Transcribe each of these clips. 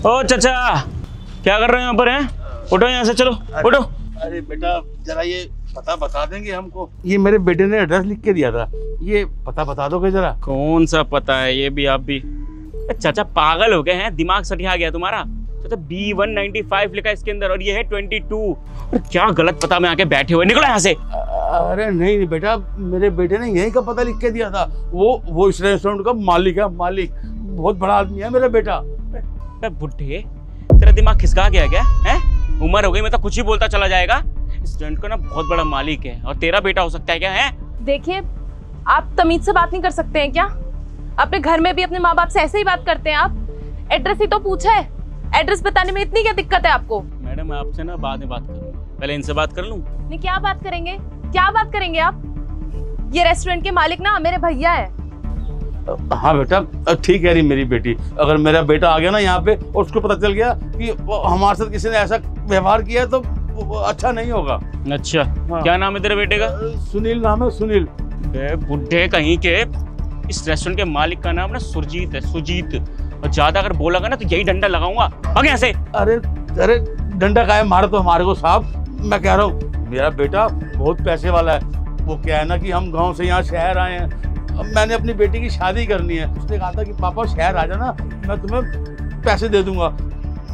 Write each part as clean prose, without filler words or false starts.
ओ चाचा, क्या कर रहे हैं यहाँ पर हैं? उठो यहाँ से, चलो उठो। अरे बेटा जरा ये पता बता देंगे हमको, ये मेरे बेटे ने एड्रेस लिख के दिया था, ये पता बता दोगे जरा? कौन सा पता है ये भी आप भी? चाचा पागल हो गए हैं, दिमाग सटिया गया तुम्हारा। चाचा B195 लिखा है इसके अंदर और ये है 22। और क्या गलत पता में आके बैठे हुए, निकलो यहाँ से। अरे नहीं बेटा, मेरे बेटे ने यही का पता लिख के दिया था। वो इस रेस्टोरेंट का मालिक है, मालिक बहुत बड़ा आदमी है मेरा बेटा। बुढ़े, तेरा दिमाग खिसका गया क्या है? उम्र हो गई मैं तो कुछ ही बोलता चला जाएगा। इस रेस्टोरेंट का ना बहुत बड़ा मालिक है और तेरा बेटा हो सकता है क्या है? देखिए, आप तमीज से बात नहीं कर सकते हैं क्या? अपने घर में भी अपने माँ बाप से ऐसे ही बात करते हैं आप? एड्रेस ही तो पूछा है, एड्रेस बताने में इतनी क्या दिक्कत है आपको? मैडम मैं आपसे ना बाद में बात करूंगा, पहले इनसे बात कर लूं। नहीं, क्या बात करेंगे? क्या बात करेंगे आप? ये रेस्टोरेंट के मालिक ना मेरे भैया है। हाँ बेटा, ठीक है रही मेरी बेटी। अगर मेरा बेटा आ गया ना यहाँ पे और उसको पता चल गया कि हमारे साथ किसी ने ऐसा व्यवहार किया है तो अच्छा नहीं होगा। अच्छा हाँ। क्या नाम है तेरे बेटे का? सुनील नाम है, सुनील। बुढ़े कहीं के, इस रेस्टोरेंट के मालिक का नाम ना सुरजीत है, सुजीत। और ज्यादा अगर बोलेगा ना तो यही डंडा लगाऊंगा। भाग यहाँ से। अरे डंडा का है, मारे तो हमारे को साहब। मैं कह रहा हूँ मेरा बेटा बहुत पैसे वाला है। वो क्या है ना कि हम गांव से यहाँ शहर आए हैं, अब मैंने अपनी बेटी की शादी करनी है। उसने कहा था कि पापा शहर आ जाना, मैं तुम्हें पैसे दे दूंगा।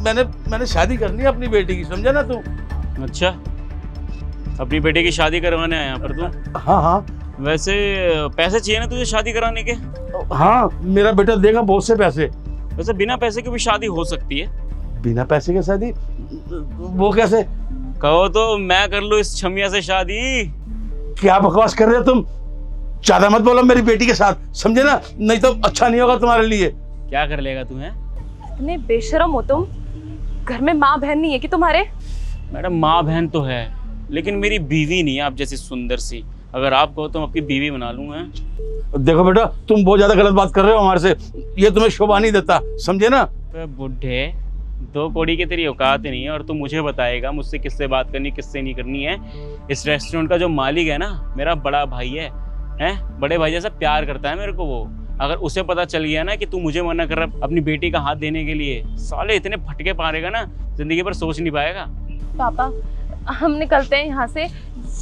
मैंने शादी करनी है अपनी बेटी की, समझा ना तू? अच्छा, अपनी बेटी की शादी करवाने आया यहाँ पर तू? हाँ। वैसे पैसे चाहिए ना तुझे शादी कराने के? हाँ, मेरा बेटा देगा बहुत से पैसे। वैसे बिना पैसे के भी शादी हो सकती है। बिना पैसे के शादी? वो कैसे? कहो तो मैं कर लूँ इस छमिया से शादी। क्या बकवास कर रहे हो तुम? ज्यादा मत बोलो मेरी बेटी के साथ, समझे ना? नहीं तो अच्छा नहीं होगा तुम्हारे लिए। क्या कर लेगा तुम्हें? इतने बेशरम हो तुम। घर में माँ बहन नहीं है कि तुम्हारे? मैडम माँ बहन तो है, लेकिन मेरी बीवी नहीं है आप जैसी सुंदर सी। अगर आप कहो तो मैं आपकी बीवी बना लूंगा। देखो बेटा, तुम बहुत ज्यादा गलत बात कर रहे हो हमारे से, ये तुम्हें शोभा नहीं देता, समझे ना? बुढ़े, 2 कौड़ी की तेरी औकात ही नहीं है और तू मुझे बताएगा मुझसे किससे बात करनी किससे नहीं करनी है। इस रेस्टोरेंट का जो मालिक है ना, मेरा बड़ा भाई है, बड़े भाई जैसा प्यार करता है मेरे को वो। अगर उसे पता चल गया ना कि तू मुझे मना कर रहा अपनी बेटी का हाथ देने के लिए, साले इतने फटके पारेगा ना, जिंदगी पर सोच नहीं पाएगा। पापा, हम निकलते हैं यहाँ से,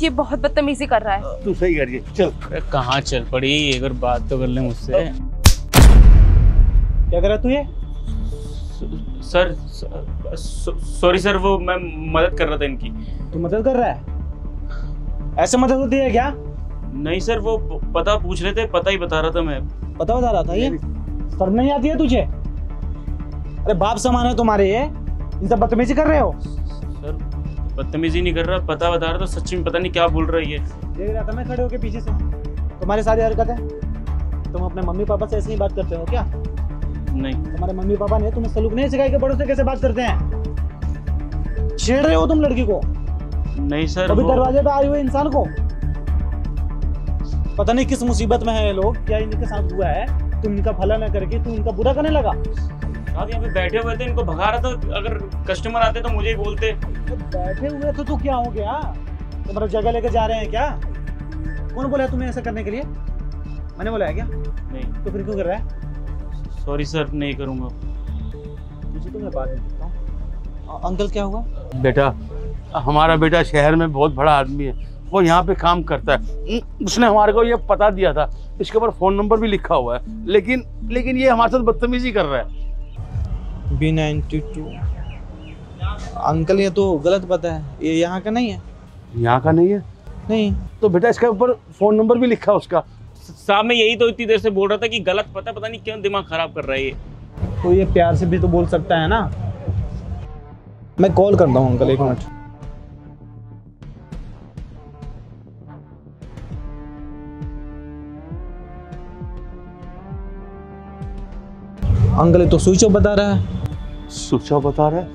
ये बहुत बदतमीजी कर रहा है। तू सही करिए, चल। कहाँ चल पड़ी? एक बार बात तो कर ले मुझसे। क्या कर रहा तू ये? सर सॉरी सर, वो मैं मदद कर रहा था इनकी। तू मदद कर रहा है? ऐसे मदद होती है क्या? नहीं सर, वो पता पूछ रहे थे, पता ही बता रहा था मैं। पता बता रहा था? ये शर्म नहीं आती है तुझे? अरे बाप समान है तुम्हारे, ये इनसे बदतमीजी कर रहे हो? सर बदतमीजी नहीं कर रहा, पता बता रहा था। सच्ची में पता नहीं क्या बोल रहा है ये। देख रहा था मैं खड़े होके पीछे से, तुम्हारी सारी हरकत है। तुम अपने मम्मी पापा से ऐसे ही बात करते हो क्या? नहीं। तुम्हारे मम्मी पापा ने तुम्हें सलूक नहीं सिखाया कि बड़ों से कैसे बात करते हैं? छेड़ रहे हो तुम लड़की को? नहीं सर, अभी दरवाजे पे आए हुए इंसान को पता नहीं किस मुसीबत में है ये लोग, क्या इनके साथ हुआ है। तुम इनका भला न करके तू इनका बुरा करने लगा। आप यहाँ पे बैठे हुए थे, इनको भगा रहा था। अगर कस्टमर आते तो मुझे ही बोलते। तो बैठे हुए तो तू क्या हो गया? तुम्हारा जगह लेके जा रहे हैं क्या? कौन बोला है तुम्हें ऐसा करने के लिए? मैंने बोला है क्या? नहीं। तो फिर क्यों कर रहा है? सॉरी सर, नहीं करूँगा। मुझे तो मैं बात नहीं करता हूँ। अंकल क्या हुआ? बेटा, हमारा बेटा शहर में बहुत बड़ा आदमी है, वो यहाँ पे काम करता है। उसने हमारे को ये पता दिया था, इसके ऊपर फ़ोन नंबर भी लिखा हुआ है, लेकिन ये हमारे साथ बदतमीजी कर रहा है। B92 अंकल, ये तो गलत पता है, ये यहाँ का नहीं है। यहाँ का नहीं है? नहीं। तो बेटा इसके ऊपर फ़ोन नंबर भी लिखा है उसका। साहब मैं यही तो इतनी देर से बोल रहा था कि गलत पता नहीं क्यों दिमाग खराब कर रहा है ये। तो ये प्यार से भी तो बोल सकता है ना। मैं कॉल करता हूँ अंकल, 1 मिनट। अंकल ये तो स्विच ऑफ बता रहा है। स्विच ऑफ बता रहा है?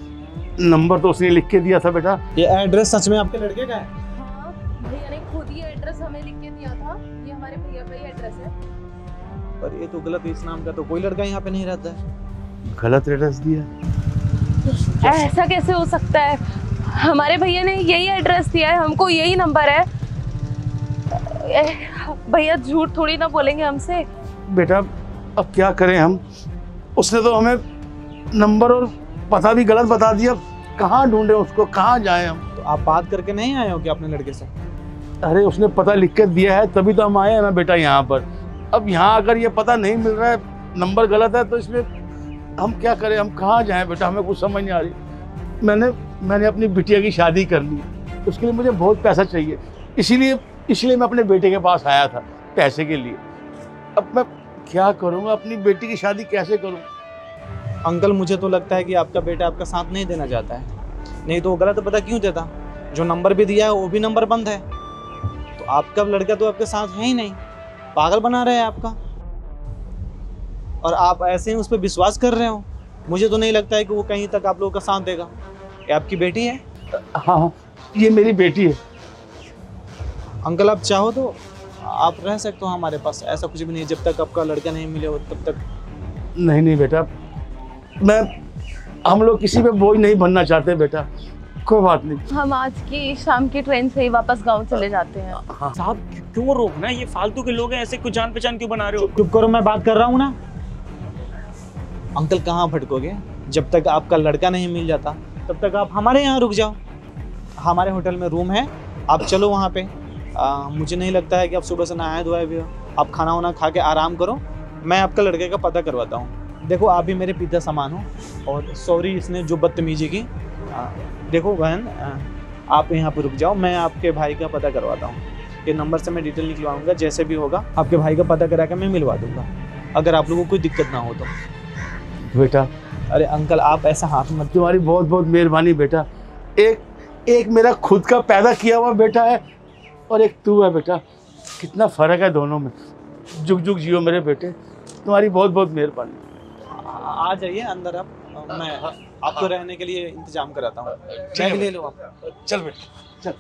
नंबर तो उसने लिख के दिया था बेटा। ये एड्रेस सच में आपके लड़के का है? हाँ, भैया ने खुद ही एड्रेस हमें लिख के दिया था। ये हमारे भैया का ही एड्रेस है। पर ये तो गलत है, इस नाम का तो कोई लड़का यहाँ पे नहीं रहता है। गलत एड्रेस दिया? ऐसा कैसे हो सकता है? हमारे भैया ने यही एड्रेस दिया है, हमको यही नंबर है। भैया झूठ थोड़ी ना बोलेंगे हमसे। बेटा अब क्या करें हम? उसने तो हमें नंबर और पता भी गलत बता दिया। कहाँ ढूंढे उसको, कहाँ जाए हम? तो आप बात करके नहीं आए हो क्या अपने लड़के से? अरे उसने पता लिख के दिया है तभी तो हम आए हैं ना बेटा यहाँ पर। अब यहाँ अगर ये पता नहीं मिल रहा है, नंबर गलत है, तो इसमें हम क्या करें? हम कहाँ जाएं बेटा? हमें कुछ समझ नहीं आ रही। मैंने अपनी बिटिया की शादी कर ली, उसके लिए मुझे बहुत पैसा चाहिए, इसीलिए मैं अपने बेटे के पास आया था पैसे के लिए। अब मैं क्या करूँगा? अपनी बेटी की शादी कैसे करूँ? अंकल मुझे तो लगता है कि आपका बेटा आपका साथ नहीं देना चाहता है, नहीं तो वो गलत पता क्यों देता? जो नंबर भी दिया है वो भी नंबर बंद है, तो आपका लड़का तो आपके साथ है ही नहीं, पागल बना रहे हैं आपका। और आप ऐसे ही उस पर विश्वास कर रहे हो। मुझे तो नहीं लगता है कि वो कहीं तक आप लोगों का साथ देगा। ये आपकी बेटी है? हाँ, ये मेरी बेटी है। अंकल आप चाहो तो आप रह सकते हो हमारे पास, ऐसा कुछ भी नहीं। जब तक आपका लड़का नहीं मिले हो तब तक। नहीं बेटा, हम लोग किसी पे बोझ नहीं बनना चाहते बेटा, कोई बात नहीं। हम आज की शाम की ट्रेन से ही वापस गांव चले जाते हैं। हाँ। साहब क्यों रोकना? ये फालतू के लोग हैं, ऐसे कुछ जान पहचान क्यों बना रहे हो? चुप करो, मैं बात कर रहा हूँ ना। अंकल कहाँ भटकोगे? जब तक आपका लड़का नहीं मिल जाता तब तक आप हमारे यहाँ रुक जाओ। हमारे होटल में रूम है, आप चलो वहाँ पे। मुझे नहीं लगता है कि आप सुबह से नहाए धोए भी हो। आप खाना वाना खा के आराम करो, मैं आपका लड़के का पता करवाता हूँ। देखो आप भी मेरे पिता समान हो, और सॉरी इसने जो बदतमीजी की। देखो बहन, आप यहाँ पर रुक जाओ, मैं आपके भाई का पता करवाता हूँ। ये नंबर से मैं डिटेल निकलवाऊंगा, जैसे भी होगा आपके भाई का पता करा के मैं मिलवा दूंगा, अगर आप लोगों को कोई दिक्कत ना हो तो। बेटा, अरे अंकल आप ऐसा हाथ मत। तुम्हारी बहुत बहुत मेहरबानी बेटा। एक मेरा खुद का पैदा किया हुआ बेटा है, और एक तू है बेटा। कितना फ़र्क है दोनों में। जुग जुग जियो मेरे बेटे, तुम्हारी बहुत बहुत मेहरबानी। आ जाइए अंदर आप, मैं आपको रहने के लिए इंतजाम कराता हूँ। चाय ले लो आप। चल बेटा, चल।